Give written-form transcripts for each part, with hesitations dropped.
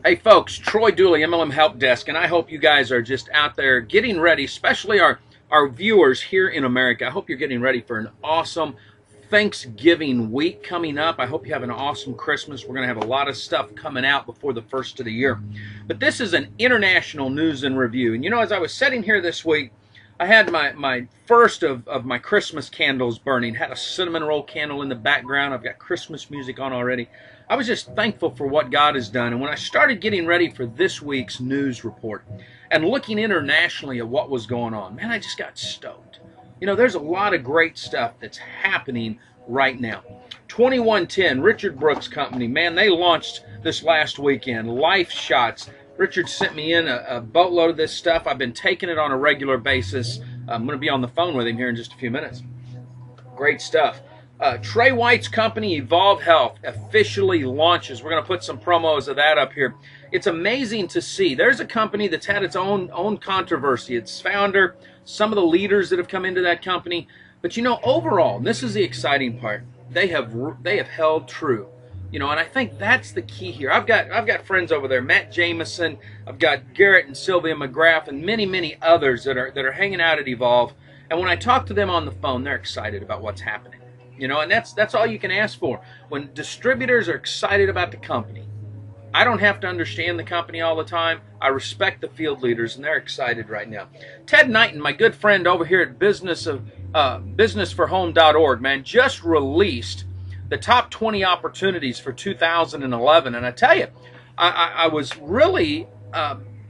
Hey folks, Troy Dooley, MLM Help Desk, and I hope you guys are just out there getting ready, especially our viewers here in America. I hope you're getting ready for an awesome Thanksgiving week coming up. I hope you have an awesome Christmas. We're going to have a lot of stuff coming out before the first of the year. But this is an international news and review. And you know, as I was sitting here this week, I had my first of my Christmas candles burning. Had a cinnamon roll candle in the background. I've got Christmas music on already. I was just thankful for what God has done. And when I started getting ready for this week's news report and looking internationally at what was going on, man, I just got stoked. You know, there's a lot of great stuff that's happening right now. 2110, Richard Brooks Company, man, they launched this last weekend. Life Shots. Richard sent me in a boatload of this stuff. I've been taking it on a regular basis. I'm going to be on the phone with him here in just a few minutes. Great stuff. Trey White's company, Evolve Health, officially launches. We're going to put some promos of that up here. It's amazing to see. There's a company that's had its own controversy. Its founder, some of the leaders that have come into that company. But you know, overall, and this is the exciting part, they have held true. You know, and I think that's the key here. I've got friends over there, Matt Jameson, I've got Garrett and Sylvia McGrath, and many others that are hanging out at Evolve. And when I talk to them on the phone, they're excited about what's happening. You know, and that's all you can ask for. When distributors are excited about the company, I don't have to understand the company all the time. I respect the field leaders, and they're excited right now. Ted Knighton, my good friend over here at businessforhome.org, man, just released the top 20 opportunities for 2011. And I tell you, I was really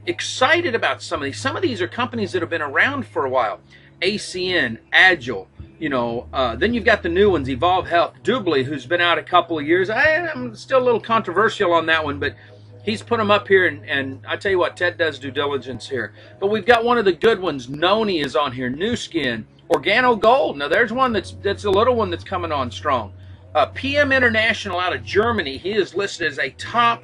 excited about some of these. Some of these are companies that have been around for a while. ACN, Agile, you know, then you've got the new ones, Evolve Health, Doobly, who's been out a couple of years. I'm still a little controversial on that one, but he's put them up here, and I tell you what, Ted does due diligence here. But we've got one of the good ones, Noni is on here, New Skin, Organo Gold. Now there's one that's a little one that's coming on strong. PM International out of Germany, he is listed as a top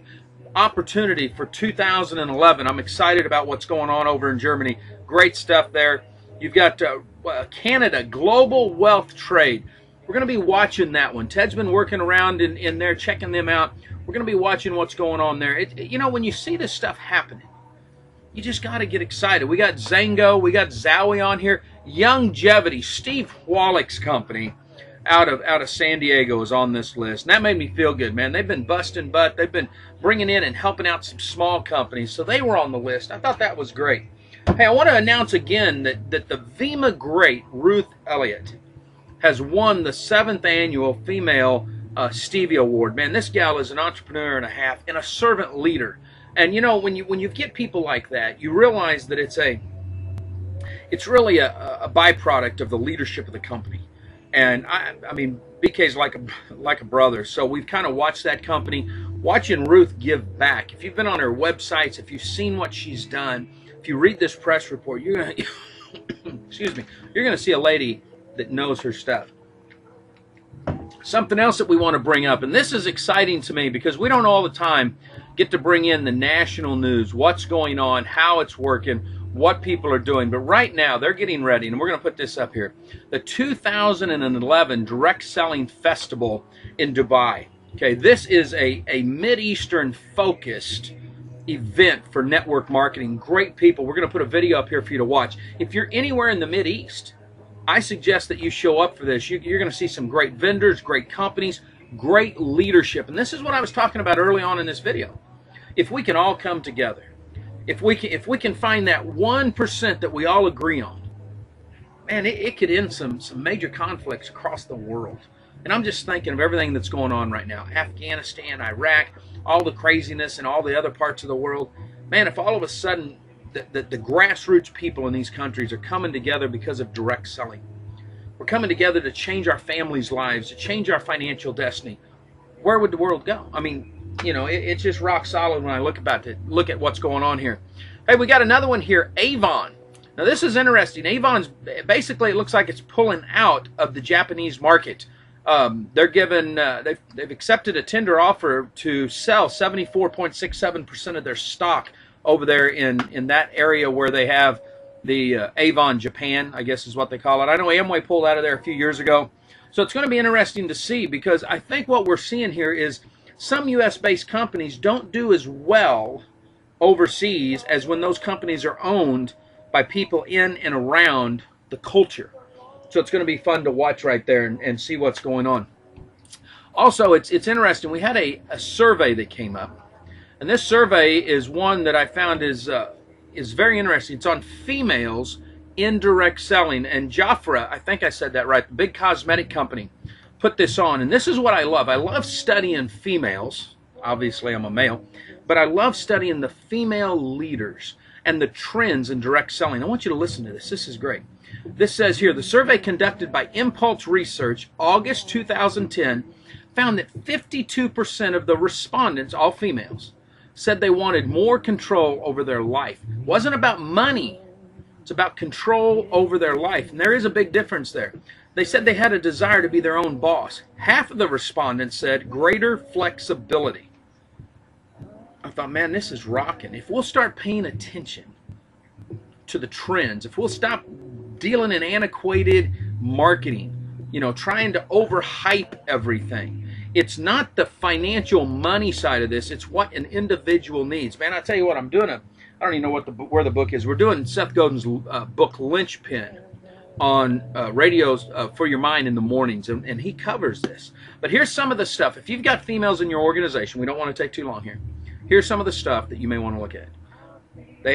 opportunity for 2011. I'm excited about what's going on over in Germany. Great stuff there. You've got Canada, Global Wealth Trade. We're going to be watching that one. Ted's been working around in there, checking them out. We're going to be watching what's going on there. You know, when you see this stuff happening, you just got to get excited. We got Zango, we got Zowie on here. Longevity, Steve Wallach's company out of San Diego is on this list. And that made me feel good, man. They've been busting butt. They've been bringing in and helping out some small companies. So they were on the list. I thought that was great. Hey, I want to announce again that the VEMA great, Ruth Elliott, has won the 7th annual Female Stevie Award. Man, this gal is an entrepreneur and a half and a servant leader. And you know, when you get people like that, you realize that it's really a byproduct of the leadership of the company. And I mean, BK's like a brother. So we've kind of watched that company, watching Ruth give back. If you've been on her websites, if you've seen what she's done, if you read this press report, you're gonna excuse me, you're gonna see a lady that knows her stuff. Something else that we want to bring up, and this is exciting to me because we don't all the time get to bring in the national news, what's going on, how it's working, what people are doing. But right now, they're getting ready, and we're going to put this up here. The 2011 Direct Selling Festival in Dubai. Okay, this is a Mid-Eastern focused event for network marketing. Great people. We're going to put a video up here for you to watch. If you're anywhere in the Mid-East, I suggest that you show up for this. You're going to see some great vendors, great companies, great leadership. And this is what I was talking about early on in this video. If we can all come together, if we can find that 1% that we all agree on, man, it could end some major conflicts across the world. And I'm just thinking of everything that's going on right now. Afghanistan, Iraq, all the craziness in all the other parts of the world. Man, if all of a sudden the grassroots people in these countries are coming together because of direct selling. We're coming together to change our families' lives, to change our financial destiny. Where would the world go? I mean, you know, it's just rock solid when I look at what's going on here. Hey, we got another one here, Avon. Now this is interesting. Avon's basically, it looks like it's pulling out of the Japanese market. They're given, they've accepted a tender offer to sell 74.67% of their stock over there in that area where they have the Avon Japan, I guess is what they call it. I know Amway pulled out of there a few years ago. So it's going to be interesting to see, because I think what we're seeing here is some U.S.-based companies don't do as well overseas as when those companies are owned by people in and around the culture. So it's going to be fun to watch right there and see what's going on. Also, it's interesting. We had a survey that came up, and this survey is one that I found is very interesting. It's on females in direct selling, and Jafra, I think I said that right, the big cosmetic company, put this on, and this is what I love. I love studying females. Obviously, I'm a male, but I love studying the female leaders and the trends in direct selling. I want you to listen to this. This is great. This says here, the survey conducted by Impulse Research, August 2010, found that 52% of the respondents, all females, said they wanted more control over their life. It wasn't about money. It's about control over their life. And there is a big difference there. They said they had a desire to be their own boss. Half of the respondents said greater flexibility. I thought, man, this is rocking. If we'll start paying attention to the trends, if we'll stop dealing in antiquated marketing, trying to overhype everything. It's not the financial money side of this. It's what an individual needs. Man, I tell you what, I don't even know where the book is. We're doing Seth Godin's book, Linchpin, on radios for your mind in the mornings, and he covers this. But here's some of the stuff. If you've got females in your organization, we don't want to take too long here. Here's some of the stuff that you may want to look at. They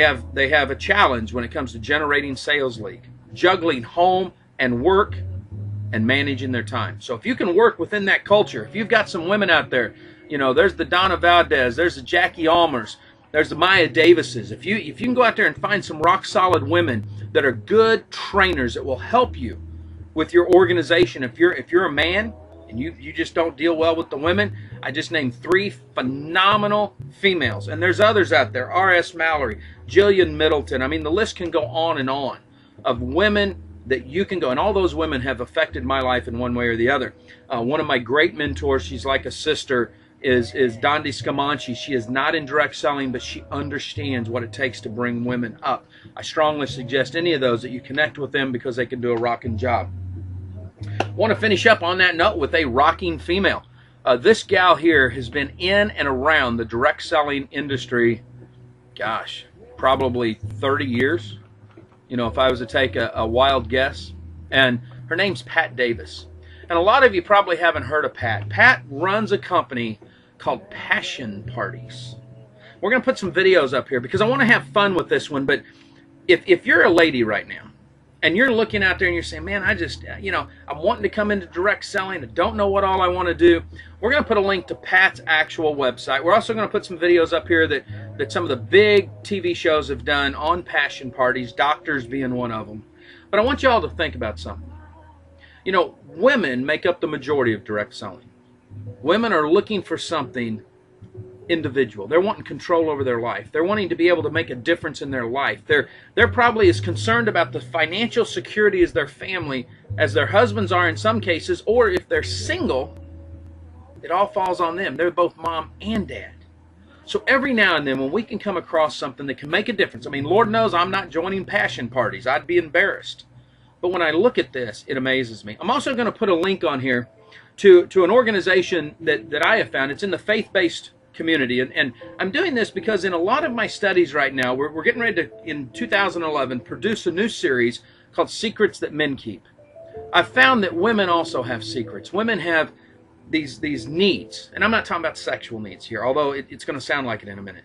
have a challenge when it comes to generating sales lead, juggling home and work, and managing their time. So if you can work within that culture, if you've got some women out there, there's the Donna Valdez, there's the Jackie Almers, there's the Maya Davises. If you can go out there and find some rock solid women that are good trainers that will help you with your organization. If you're a man and you just don't deal well with the women, I just named 3 phenomenal females. And there's others out there, R.S. Mallory, Jillian Middleton. I mean, the list can go on of women that you can go, and all those women have affected my life in one way or the other. One of my great mentors, she's like a sister, is Dondi Scamanci. She is not in direct selling, but she understands what it takes to bring women up. I strongly suggest any of those that you connect with them because they can do a rocking job. I want to finish up on that note with a rocking female. This gal here has been in and around the direct selling industry, gosh, probably 30 years. If I was to take a wild guess. And her name's Pat Davis. And a lot of you probably haven't heard of Pat. Pat runs a company called Passion Parties. We're going to put some videos up here because I want to have fun with this one. But if you're a lady right now and you're looking out there and you're saying, man, I just, I'm wanting to come into direct selling. I don't know what all I want to do. We're going to put a link to Pat's actual website. We're also going to put some videos up here that some of the big TV shows have done on passion parties, Doctors being one of them. But I want you all to think about something. Women make up the majority of direct selling. Women are looking for something individual. They're wanting control over their life. They're wanting to be able to make a difference in their life. They're probably as concerned about the financial security as their family as their husbands are in some cases, or if they're single, it all falls on them. They're both mom and dad. So every now and then when we can come across something that can make a difference, I mean, Lord knows I'm not joining passion parties. I'd be embarrassed. But when I look at this, it amazes me. I'm also going to put a link on here to an organization that I have found. It's in the faith-based community. And I'm doing this because in a lot of my studies right now, we're getting ready to, in 2011, produce a new series called Secrets That Men Keep. I've found that women also have secrets. Women have these needs. And I'm not talking about sexual needs here, although it's going to sound like it in a minute.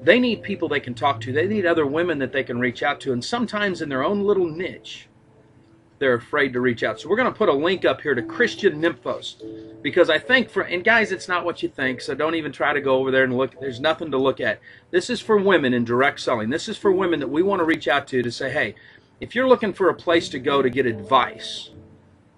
They need people they can talk to. They need other women that they can reach out to. And sometimes in their own little niche, they're afraid to reach out. So we're going to put a link up here to Christian Nymphos, because I think and guys, it's not what you think, so don't even try to go over there and look. There's nothing to look at. This is for women in direct selling. This is for women that we want to reach out to say, hey, if you're looking for a place to go to get advice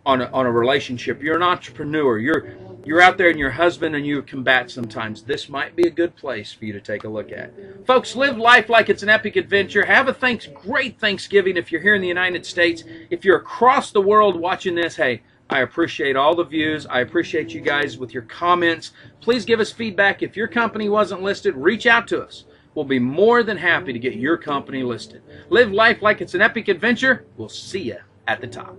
on a relationship, you're an entrepreneur, you're out there and your husband and you combat sometimes, this might be a good place for you to take a look at. Folks, live life like it's an epic adventure. Have a great Thanksgiving if you're here in the United States. If you're across the world watching this, hey, I appreciate all the views. I appreciate you guys with your comments. Please give us feedback. If your company wasn't listed, reach out to us. We'll be more than happy to get your company listed. Live life like it's an epic adventure. We'll see you at the top.